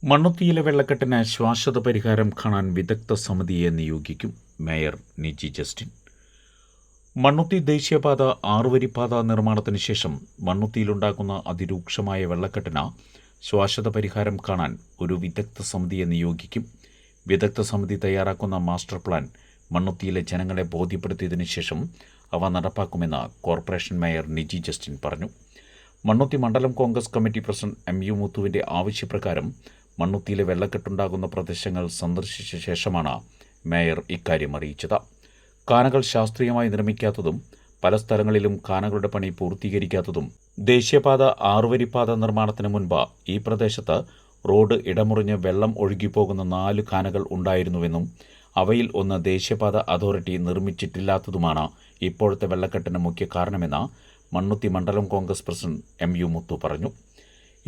മണ്ണുത്തിയിലെ വെള്ളക്കെട്ടിന് ശാശ്വത പരിഹാരം കാണാൻ വിദഗ്ധ സമിതിയെ നിയോഗിക്കും മേയർ നിജി ജസ്റ്റിൻ. മണ്ണുത്തി ദേശീയപാത 6-വരിപ്പാത നിർമ്മാണത്തിന് ശേഷം മണ്ണുത്തിയിലുണ്ടാകുന്ന അതിരൂക്ഷമായ വെള്ളക്കെട്ടിന് ശാശ്വത പരിഹാരം കാണാൻ ഒരു വിദഗ്ധ സമിതിയെ നിയോഗിക്കും. വിദഗ്ധ സമിതി തയ്യാറാക്കുന്ന മാസ്റ്റർ പ്ലാൻ മണ്ണുത്തിയിലെ ജനങ്ങളെ ബോധ്യപ്പെടുത്തിയതിനു ശേഷം അവ നടപ്പാക്കുമെന്ന് കോർപ്പറേഷൻ മേയർ നിജി ജസ്റ്റിൻ പറഞ്ഞു. മണ്ണുത്തി മണ്ഡലം കോൺഗ്രസ് കമ്മിറ്റി പ്രസിഡന്റ് MU മുത്തുവിന്റെ ആവശ്യപ്രകാരം മണ്ണുത്തിയിലെ വെള്ളക്കെട്ടുണ്ടാകുന്ന പ്രദേശങ്ങൾ സന്ദർശിച്ച ശേഷമാണ് മേയർ ഇക്കാര്യം അറിയിച്ചത്. കാനകൾ ശാസ്ത്രീയമായി നിർമ്മിക്കാത്തതും പല സ്ഥലങ്ങളിലും കാനകളുടെ പണി പൂർത്തീകരിക്കാത്തതും ദേശീയപാത 6-വരിപ്പാത നിർമ്മാണത്തിന് മുൻപ് ഈ പ്രദേശത്ത് റോഡ് ഇടമുറിഞ്ഞ് വെള്ളം ഒഴുകിപ്പോകുന്ന 4 കാനകൾ ഉണ്ടായിരുന്നുവെന്നും അവയിൽ ഒന്ന് ദേശീയപാത അതോറിറ്റി നിർമ്മിച്ചിട്ടില്ലാത്തതുമാണ് ഇപ്പോഴത്തെ വെള്ളക്കെട്ടിന് മുഖ്യ കാരണമെന്ന് മണ്ണുത്തി മണ്ഡലം കോൺഗ്രസ് പ്രസിഡന്റ് MU മുത്തു പറഞ്ഞു.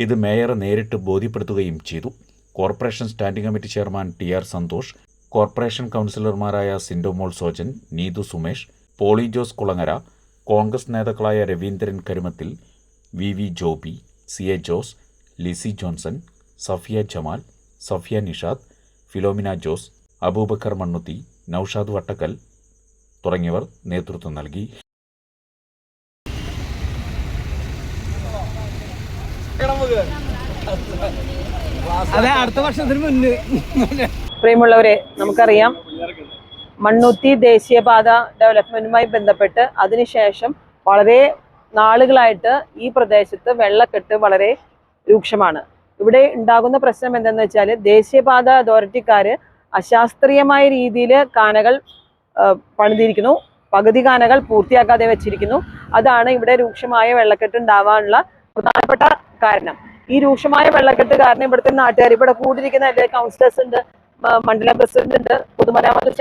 ഇത് മേയറെ നേരിട്ട് ബോധ്യപ്പെടുത്തുകയും ചെയ്തു. Corporation standing committee chairman TR Santhosh, corporation കൗൺസിലർമാരായ സിൻഡോമോൾ സോജൻ, നീതു സുമേഷ്, പോളി ജോസ് കുളങ്ങര, കോൺഗ്രസ് നേതാക്കളായ രവീന്ദ്രൻ കരുമത്തിൽ, VV ജോബി, CA ജോസ്, ലിസി ജോൺസൺ, സഫിയ ജമാൽ, സഫിയ നിഷാദ്, ഫിലോമിന ജോസ്, അബൂബക്കർ മണ്ണുത്തി, നൌഷാദ് വട്ടക്കൽ തുടങ്ങിയവർ നേതൃത്വം നൽകി. പ്രിയമുള്ളവരെ, നമുക്കറിയാം മണ്ണുത്തി ദേശീയപാത ഡെവലപ്മെന്റുമായി ബന്ധപ്പെട്ട് അതിനുശേഷം വളരെ നാളുകളായിട്ട് ഈ പ്രദേശത്ത് വെള്ളക്കെട്ട് വളരെ രൂക്ഷമാണ്. ഇവിടെ ഉണ്ടാകുന്ന പ്രശ്നം എന്തെന്ന് വെച്ചാൽ ദേശീയപാത അതോറിറ്റിക്കാര് അശാസ്ത്രീയമായ രീതിയിൽ കാനകൾ പണിതിരിക്കുന്നു. പകുതി കാനകൾ പൂർത്തിയാക്കാതെ വെച്ചിരിക്കുന്നു. അതാണ് ഇവിടെ രൂക്ഷമായ വെള്ളക്കെട്ട് ഉണ്ടാവാനുള്ള പ്രധാനപ്പെട്ട കാരണം. ഈ രൂക്ഷമായ വെള്ളക്കെട്ട് കാരണം ഇവിടുത്തെ നാട്ടുകാർ, ഇവിടെ കൂടിയിരിക്കുന്ന എല്ലാ കൗൺസിലേഴ്സ് ഉണ്ട്, മണ്ഡലം പ്രസിഡന്റ് ഉണ്ട്, പൊതുമരാമത്ത്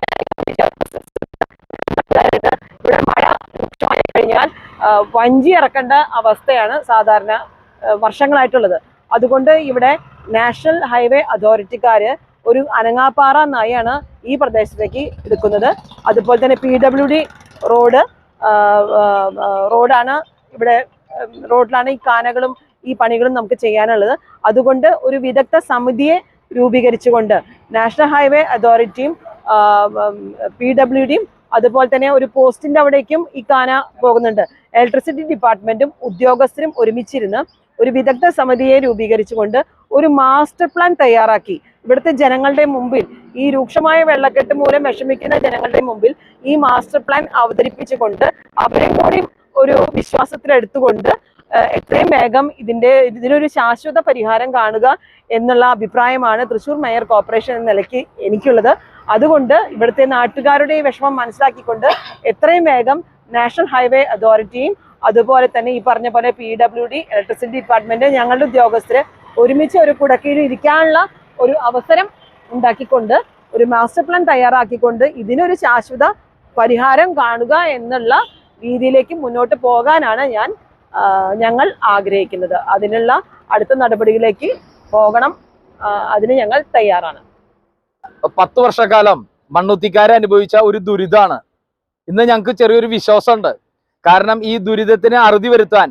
ഇവിടെ മഴ രൂക്ഷമായി കഴിഞ്ഞാൽ വഞ്ചി ഇറക്കേണ്ട അവസ്ഥയാണ് സാധാരണ വർഷങ്ങളായിട്ടുള്ളത്. അതുകൊണ്ട് ഇവിടെ നാഷണൽ ഹൈവേ അതോറിറ്റിക്കാര് ഒരു അനങ്ങാപ്പാറ നയാണ് ഈ പ്രദേശത്തേക്ക് എടുക്കുന്നത്. അതുപോലെ തന്നെ PWD റോഡാണ് ഇവിടെ, റോഡിലാണ് ഈ കാനകളും ഈ പണികളും നമുക്ക് ചെയ്യാനുള്ളത്. അതുകൊണ്ട് ഒരു വിദഗ്ധ സമിതിയെ രൂപീകരിച്ചുകൊണ്ട് നാഷണൽ ഹൈവേ അതോറിറ്റിയും PWDയും അതുപോലെ തന്നെ ഒരു പോസ്റ്റിന്റെ അവിടേക്കും ഈ കാന പോകുന്നുണ്ട്. ഇലക്ട്രിസിറ്റി ഡിപ്പാർട്ട്മെന്റും ഉദ്യോഗസ്ഥരും ഒരുമിച്ചിരുന്ന് ഒരു വിദഗ്ധ സമിതിയെ രൂപീകരിച്ചുകൊണ്ട് ഒരു മാസ്റ്റർ പ്ലാൻ തയ്യാറാക്കി ഇവിടുത്തെ ജനങ്ങളുടെ മുമ്പിൽ, ഈ രൂക്ഷമായ വെള്ളക്കെട്ട് മൂലം വിഷമിക്കുന്ന ജനങ്ങളുടെ മുമ്പിൽ ഈ മാസ്റ്റർ പ്ലാൻ അവതരിപ്പിച്ചുകൊണ്ട് അവരെ കൂടി ഒരു വിശ്വാസത്തിലെടുത്തുകൊണ്ട് എത്രയും വേഗം ഇതിനൊരു ശാശ്വത പരിഹാരം കാണുക എന്നുള്ള അഭിപ്രായമാണ് തൃശ്ശൂർ മേയർ കോർപ്പറേഷൻ എന്ന നിലയ്ക്ക് എനിക്കുള്ളത്. അതുകൊണ്ട് ഇവിടുത്തെ നാട്ടുകാരുടെ ഈ വിഷമം മനസ്സിലാക്കിക്കൊണ്ട് എത്രയും വേഗം നാഷണൽ ഹൈവേ അതോറിറ്റിയും അതുപോലെ തന്നെ ഈ പറഞ്ഞ പോലെ PWD, ഇലക്ട്രിസിറ്റി ഡിപ്പാർട്ട്മെന്റ്, ഞങ്ങളുടെ ഉദ്യോഗസ്ഥര് ഒരുമിച്ച് ഒരു കുടക്കീഴിൽ ഇരിക്കാനുള്ള ഒരു അവസരം ഉണ്ടാക്കിക്കൊണ്ട് ഒരു മാസ്റ്റർ പ്ലാൻ തയ്യാറാക്കിക്കൊണ്ട് ഇതിനൊരു ശാശ്വത പരിഹാരം കാണുക എന്നുള്ള രീതിയിലേക്ക് മുന്നോട്ട് പോകാനാണ് ഞങ്ങൾ ആഗ്രഹിക്കുന്നത്. അതിനുള്ള അടുത്ത നടപടികളിലേക്ക് പോകണം. അതിന് ഞങ്ങൾ തയ്യാറാണ്. 10 വർഷക്കാലം മണ്ണുത്തിക്കാരെ അനുഭവിച്ച ഒരു ദുരിതമാണ്. ഇന്ന് ഞങ്ങൾക്ക് ചെറിയൊരു വിശ്വാസമുണ്ട്. കാരണം ഈ ദുരിതത്തിന് അറുതി വരുത്താൻ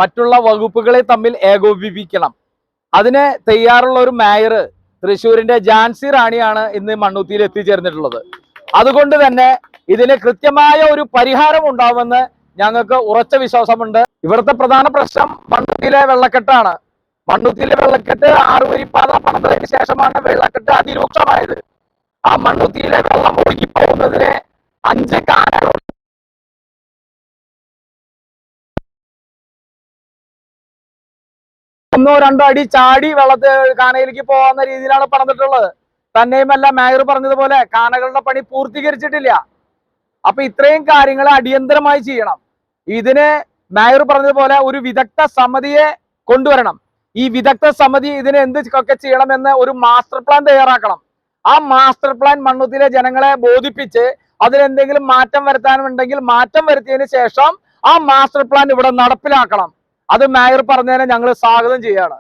മറ്റുള്ള വകുപ്പുകളെ തമ്മിൽ ഏകോപിപ്പിക്കണം. അതിന് തയ്യാറുള്ള ഒരു മേയർ തൃശ്ശൂരിന്റെ ഝാൻസി റാണിയാണ് ഇന്ന് മണ്ണുത്തിയിൽ എത്തിച്ചേർന്നിട്ടുള്ളത്. അതുകൊണ്ട് തന്നെ ഇതിന് കൃത്യമായ ഒരു പരിഹാരം ഉണ്ടാവുമെന്ന് ഞങ്ങൾക്ക് ഉറച്ച വിശ്വാസമുണ്ട്. ഇവിടുത്തെ പ്രധാന പ്രശ്നം മണ്ണുത്തിയിലെ വെള്ളക്കെട്ടാണ്. മണ്ണുത്തിയിലെ വെള്ളക്കെട്ട് 6-വരിപ്പാത പണിതതിന് ശേഷമാണ് വെള്ളക്കെട്ട് അതിരൂക്ഷമായത്. ആ മണ്ണുത്തിയിലെ വെള്ളം ഒഴുകിപ്പോകുന്നതിന് 5 കാനകൾ 1-2 അടി ചാടി കാനയിലേക്ക് പോകാവുന്ന രീതിയിലാണ് പണിതിട്ടുള്ളത്. തന്നെയുമല്ല, മേയർ പറഞ്ഞതുപോലെ കാനകളുടെ പണി പൂർത്തീകരിച്ചിട്ടില്ല. അപ്പൊ ഇത്രയും കാര്യങ്ങൾ അടിയന്തരമായി ചെയ്യണം. ഇതിന് മേയർ പറഞ്ഞതുപോലെ ഒരു വിദഗ്ധ സമിതിയെ കൊണ്ടുവരണം. ഈ വിദഗ്ധ സമിതി ഇതിന് എന്തൊക്കെ ചെയ്യണമെന്ന് ഒരു മാസ്റ്റർ പ്ലാൻ തയ്യാറാക്കണം. ആ മാസ്റ്റർ പ്ലാൻ മണ്ണുത്തിയിലെ ജനങ്ങളെ ബോധിപ്പിച്ച് അതിലെന്തെങ്കിലും മാറ്റം വരുത്താനുണ്ടെങ്കിൽ മാറ്റം വരുത്തിയതിന് ശേഷം ആ മാസ്റ്റർ പ്ലാൻ ഇവിടെ നടപ്പിലാക്കണം. അത് മേയർ പറഞ്ഞതിനെ ഞങ്ങൾ സ്വാഗതം ചെയ്യാണ്.